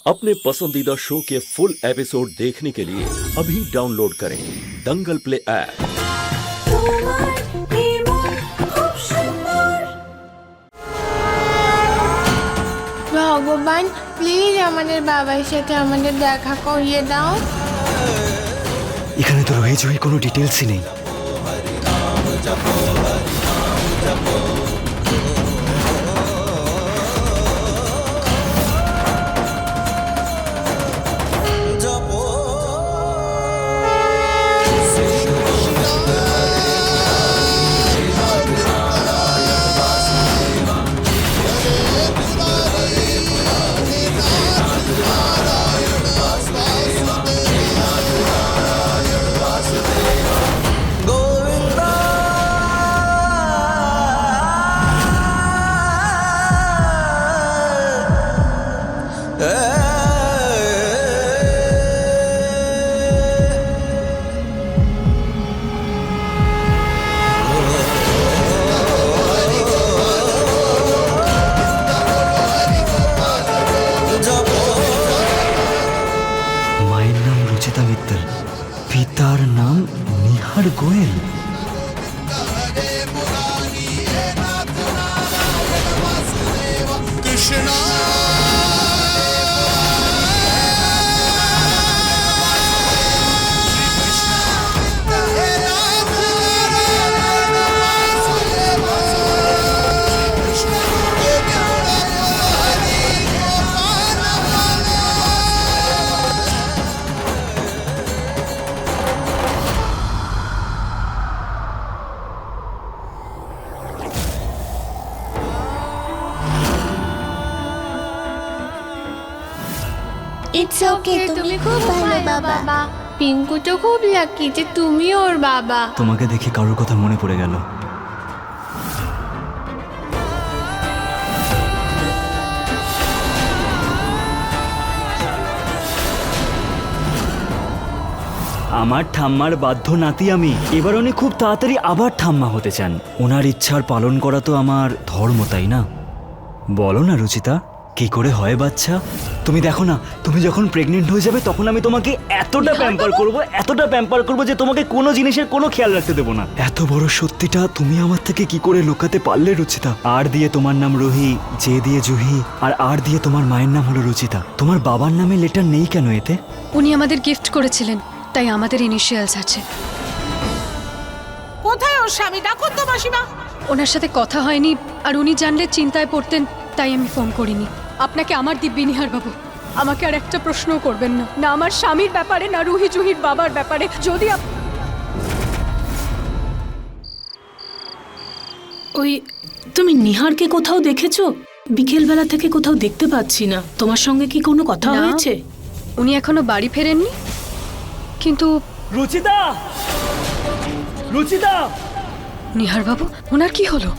अपने पसंदीदा शो के फुल एपिसोड देखने के लिए अभी डाउनलोड करें दंगल प्ले ऐप। ভগবান প্লিজ আমাদের বাবার সাথে আমাদের দেখা করিয়ে দাও। এখানে তো রয়ে জুহির কোনো ডিটেলসই নেই। মায়ের নাম রুচিতা মিত্তল, পিতার নাম নিহার গোয়েল। ইটস ওকে, তুমি খুব ভালো বাবা। পিঙ্কু তো খুব লাকি যে তুমি ওর বাবা। তোমাকে দেখে কারোর কথা মনে পড়ে গেল। আমার ঠাম্মার বাধ্য নাতি আমি। এবার উনি খুব তাড়াতাড়ি আবার ঠাম্মা হতে চান। ওনার ইচ্ছার পালন করা তো আমার ধর্ম, তাই না? বলো না রুচিতা, কি করে হয় বাচ্চা? তুমি দেখো না, তুমি যখন প্রেগনেন্ট হয়ে যাবে তখন আমি তোমাকে এতটা প্যাম্পার করব যে তোমাকে কোনো জিনিসের কোনো খেয়াল রাখতে দেবো না। এত বড় সত্যিটা তুমি আমার থেকে কি করে লুকাতে পারলে রুচিতা? আর দিয়ে তোমার নাম রুহি, যে দিয়ে জুহি, আর দিয়ে তোমার মায়ের নাম হলো রুচিতা। তোমার বাবার নামে লেটার নেই কেন এতে? উনি আমাদের গিফট করেছিলেন, তাই আমাদের ইনিশিয়ালস আছে। কোথায় ওর স্বামী? ডাকুন তো মাসিমা। ওনার সাথে কথা হয়নি, আর উনি জানলে চিন্তায় পড়তেন, তাই আমি ফোন করিনি। আপনাকে আমার দিব্যি নিহার বাবু, আমাকে আর একটা প্রশ্নও করবেন না, না আমার স্বামীর ব্যাপারে, না রুহি জুহির বাবার ব্যাপারে। যদি ওই তুমি নিহারকে কোথাও দেখেছো? বিকেলবেলা থেকে কোথাও দেখতে পাচ্ছি না। তোমার সঙ্গে কি কোনো কথা না। হয়েছে? উনি এখনো বাড়ি ফেরেননি, কিন্তু রুচিতা, রুচিতা! নিহার বাবু, ওনার কি হলো?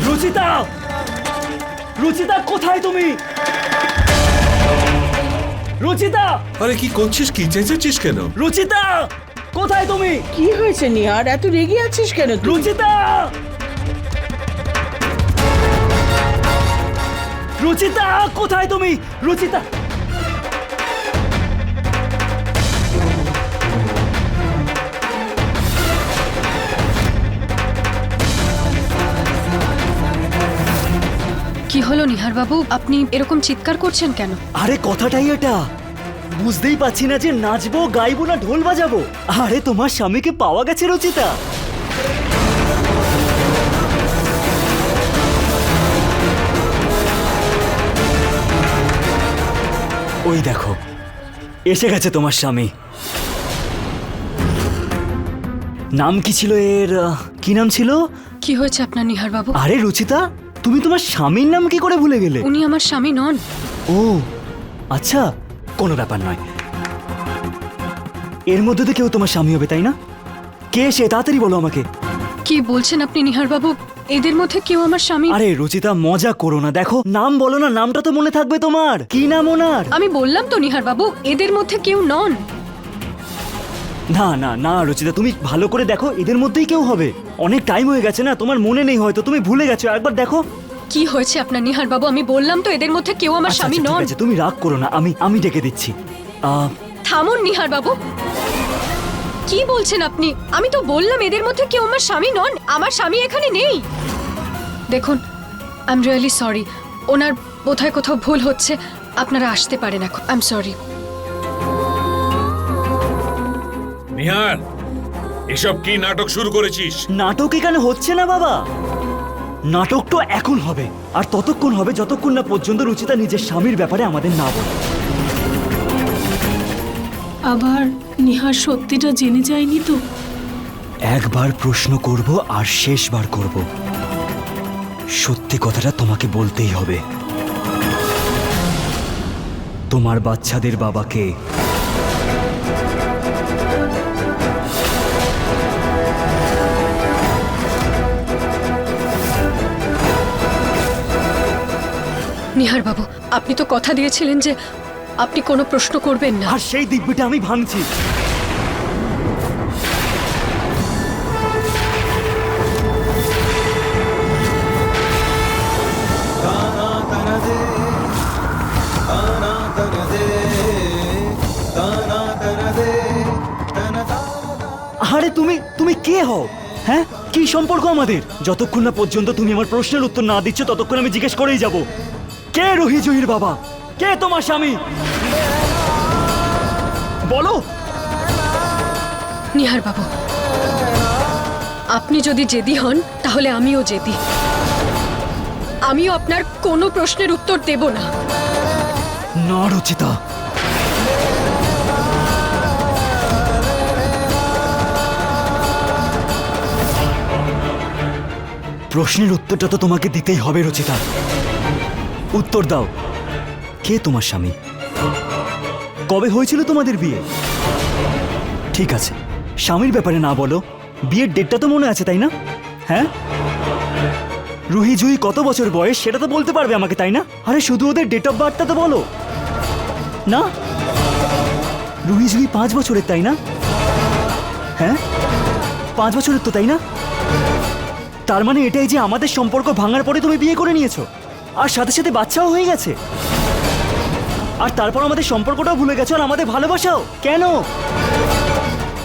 রুচিতা, রুচিতা কোথায় তুমি? রুচিতা, আরে কি করছিস? কি চেঁচাচ্ছিস কেন? রুচিতা কোথায় তুমি? কি হয়েছে নিহার, এত রেগে আছিস কেন তুই? রুচিতা, রুচিতা কোথায় তুমি? রুচিতা! কি হলো নিহার বাবু, আপনি এরকম চিৎকার করছেন কেন? আরে কথাটাই এটা, বুঝতেই পাচ্ছি না যে নাচবো, গাইবো না ঢোল বাজাবো। আরে তোমার স্বামীকে পাওয়া গেছে রুচিতা। ওই দেখো, এসে গেছে তোমার স্বামী। নাম কি ছিল এর? কি নাম ছিল? কি হয়েছে আপনার নিহার বাবু? আরে রুচিতা, তুমি তোমার স্বামীর নাম কি করে ভুলে গেলে? উনি আমার স্বামী নন। ও আচ্ছা, কোনো ব্যাপার নয়। এর মধ্যে তো কেউ তোমার স্বামী হবে, তাই না? কে সে? তাড়াতাড়ি বলো আমাকে। কি বলছেন আপনি নিহার বাবু? এদের মধ্যে কেউ আমার স্বামী? আরে রুচিতা, মজা করো না। দেখো, নাম বলো না, নামটা তো মনে থাকবে তোমার। কি নাম ওনার? আমি বললাম তো নিহার বাবু, এদের মধ্যে কেউ নন। না না না রুচিতা, তুমি ভালো করে দেখো, এদের মধ্যেই কেউ হবে। অনেক টাইম হয়ে গেছে না, তোমার মনে নেই হয়তো, তুমি ভুলে গেছো। একবার দেখো। কি হয়েছে আপনার নিহার বাবু? আমি বললাম তো এদের মধ্যে কেউ আমার আচ্ছা, স্বামী আচ্ছা, নন। ঠিক আছে, তুমি রাগ করো না, আমি ডেকে দিচ্ছি। থামুন নিহার বাবু, কি বলছেন আপনি? আমি তো বললাম এদের মধ্যে কেউ আমার স্বামী নন। আমার স্বামী এখানে নেই। দেখুন, আই এম রিয়েলি সরি। ওনার বোধহয় কোথাও ভুল হচ্ছে। আপনারা আসতে পারেন এখন। I am sorry. নিহার, এসব কি নাটক শুরু করেছিস? নাটক এখানে হচ্ছে না বাবা, নাটক তো এখন হবে, আর ততক্ষণ হবে যতক্ষণ না পর্যন্ত রুচিতা নিজের স্বামীর ব্যাপারে আমাদের না বলে। আবার নিহার সত্যিটা জেনে যায়নি তো? একবার প্রশ্ন করব আর শেষবার করব, সত্যি কথাটা তোমাকে বলতেই হবে। তোমার বাচ্চাদের বাবাকে নিহার বাবু, আপনি তো কথা দিয়েছিলেন যে আপনি কোনো প্রশ্ন করবেন না। আর সেই দিব্যিটা আমি ভাঙছি। আরে তুমি কে হও? হ্যাঁ, কি সম্পর্ক আমাদের? যতক্ষণ না পর্যন্ত তুমি আমার প্রশ্নের উত্তর না দিচ্ছ ততক্ষণ আমি জিজ্ঞেস করেই যাব, কে রুহি জুহির বাবা? কে তোমার স্বামী? বলো। নিহার বাবু, আপনি যদি জেদি হন তাহলে আমিও জেদি। আমিও আপনার কোনো প্রশ্নের উত্তর দেব না। না রুচিতা, প্রশ্নের উত্তরটা তো তোমাকে দিতেই হবে রুচিতা। উত্তর দাও, কে তোমার স্বামী? কবে হয়েছিল তোমাদের বিয়ে? ঠিক আছে, স্বামীর ব্যাপারে না বলো, বিয়ের ডেটটা তো মনে আছে তাই না? হ্যাঁ, রুহি জুহি কত বছর বয়স সেটা তো বলতে পারবে আমাকে তাই না? আরে শুধু ওদের ডেট অফ বার্থটা তো বলো না। রুহি জুহি 5 বছরের তাই না? হ্যাঁ, 5 বছরের তো তাই না? তার মানে এটাই যে আমাদের সম্পর্ক ভাঙার পরে তুমি বিয়ে করে নিয়েছো, আর সাথে সাথে বাচ্চাও হয়ে গেছে, আর তারপর আমাদের সম্পর্কটাও ভুলে গেছো, আর আমাদের ভালোবাসাও। কেন?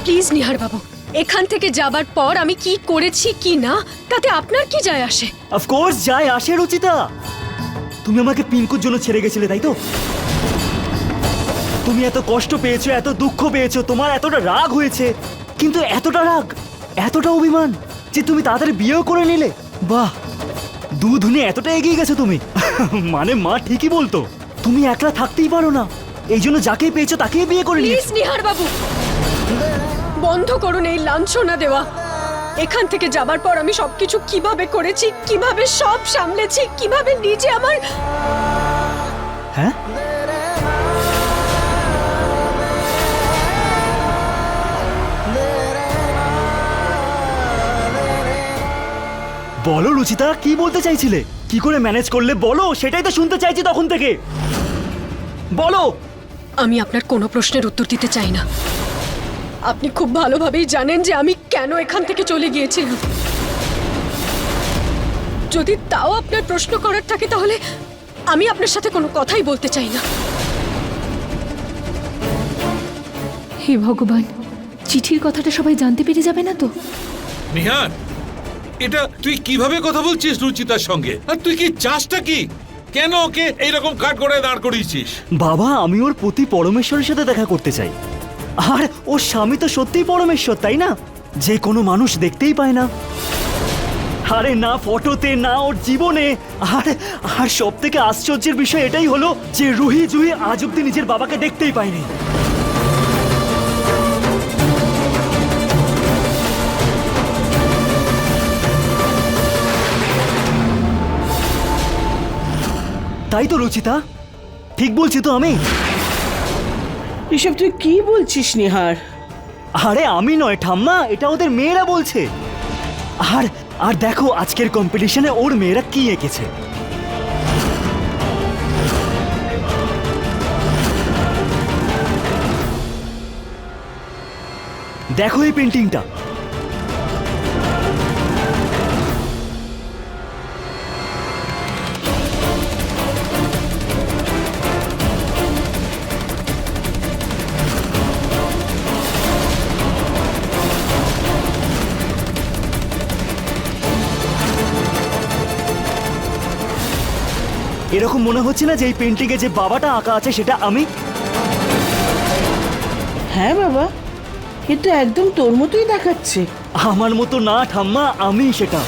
প্লিজ নিহার বাবু, এখান থেকে যাবার পর আমি কি করেছি কি না তাতে আপনার কি যায় আসে? অফকোর্স যায় আসে রুচিতা। তুমি আমাকে পিঙ্কুর জন্য ছেড়ে গেছিলে তাই তো? তুমি এত কষ্ট পেয়েছো, এত দুঃখ পেয়েছো, তোমার এতটা রাগ হয়েছে, কিন্তু এতটা রাগ, এতটা অভিমান যে তুমি তাড়াতাড়ি বিয়েও করে নিলে। বাহ, দুধুনে এতটা এগিয়ে গেছো তুমি। মানে মা ঠিকই বলতো, তুমি একলা থাকতেই পারো না, এই জন্য যাকেই পেয়েছো তাকেই বিয়ে করে প্লিজ নিয়েছো। নিহার বাবু, বন্ধ করুন এই লাঞ্ছনা দেওয়া। এখান থেকে যাবার পর আমি সবকিছু কিভাবে করেছি, কিভাবে সব সামলেছি, কিভাবে নিজে আমার হ্যাঁ, বলো রুচিতা, কি বলতে চাইছিলে? কি করে ম্যানেজ করলে বলো, সেটাই তো শুনতে চাইছি তখন থেকে। বলো। আমি আপনার কোনো প্রশ্নের উত্তর দিতে চাই না। আপনি খুব ভালোভাবেই জানেন যে আমি কেন এখান থেকে চলে গিয়েছিলাম। যদি তাও আপনার প্রশ্ন করার থাকে তাহলে আমি আপনার সাথে কোনো কথাই বলতে চাই না। হে ভগবান, চিঠির কথাটা সবাই জানতে পেরে যাবে না তো? নিহার, এটা তুই কিভাবে কথা বলছিস রুচিতার সঙ্গে? আর তুই কি চাসটা কি? কেন ওকে এইরকম কাঠ করে দাঁড় করিয়েছিস? বাবা, আমি ওর পতি পরমেশ্বরের সাথে দেখা করতে চাই, আর ওর স্বামী তো সত্যিই পরমেশ্বর তাই না, যে কোনো মানুষ দেখতেই পায় না। আরে না ফটোতে, না ওর জীবনে। আর সব থেকে আশ্চর্যের বিষয় এটাই হলো যে রুহি জুহি আজ অব্দি নিজের বাবাকে দেখতেই পায়নি। তাই তো রুচিতা, ঠিক বলছি তো আমি? এসব তুই কি বলছিস নিহার? আরে আমি নয় ঠাম্মা, এটা ওদের মেয়েরা বলছে। আর দেখো আজকের কম্পিটিশনে ওর মেয়েরা কি এঁকেছে। দেখো এই পেন্টিংটা। এরকম মনে হচ্ছে না যে এই পেন্টিংয়ে যে বাবাটা আঁকা আছে সেটা আমি? হ্যাঁ বাবা, এ তো একদম তোর মতোই দেখাচ্ছে। আমার মতো না ঠাম্মা, আমি সেটা।